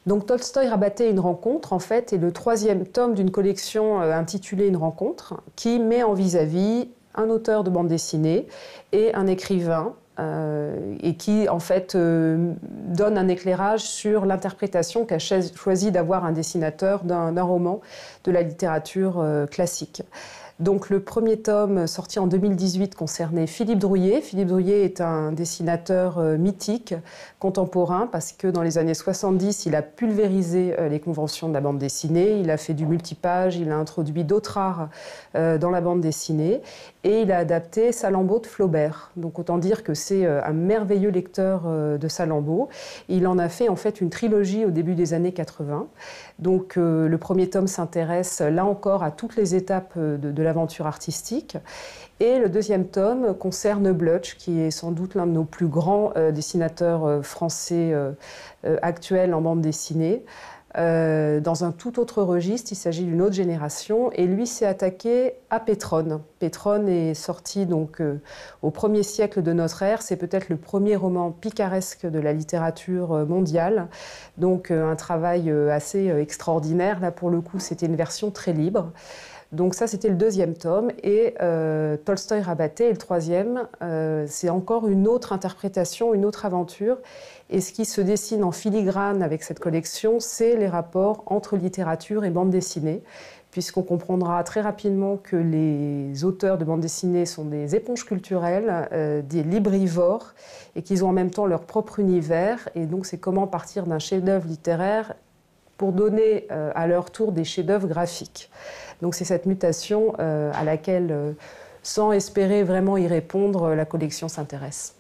Donc Tolstoï Rabaté une rencontre, en fait, est le troisième tome d'une collection intitulée Une rencontre, qui met en vis-à-vis un auteur de bande dessinée et un écrivain, et qui, en fait, donne un éclairage sur l'interprétation qu'a choisi d'avoir un dessinateur d'un roman de la littérature classique. Donc le premier tome, sorti en 2018, concernait Philippe Drouillet. Philippe Drouillet est un dessinateur mythique, contemporain, parce que dans les années 70, il a pulvérisé les conventions de la bande dessinée, il a fait du multipage, il a introduit d'autres arts dans la bande dessinée, et il a adapté Salammbô de Flaubert. Donc autant dire que c'est un merveilleux lecteur de Salammbô. Il en a fait en fait une trilogie au début des années 80. Donc le premier tome s'intéresse là encore à toutes les étapes de l'aventure artistique. Et le deuxième tome concerne Blutch, qui est sans doute l'un de nos plus grands dessinateurs français actuels en bande dessinée. Dans un tout autre registre, il s'agit d'une autre génération, et lui s'est attaqué à Pétrone. Pétrone est sorti donc au 1er siècle de notre ère, c'est peut-être le premier roman picaresque de la littérature mondiale, donc un travail assez extraordinaire. Là pour le coup c'était une version très libre. Donc ça, c'était le deuxième tome. Et Tolstoï Rabaté, le troisième, c'est encore une autre interprétation, une autre aventure. Et ce qui se dessine en filigrane avec cette collection, c'est les rapports entre littérature et bande dessinée, puisqu'on comprendra très rapidement que les auteurs de bande dessinée sont des éponges culturelles, des librivores, et qu'ils ont en même temps leur propre univers. Et donc c'est comment partir d'un chef-d'œuvre littéraire pour donner à leur tour des chefs-d'œuvre graphiques. Donc c'est cette mutation à laquelle, sans espérer vraiment y répondre, la collection s'intéresse.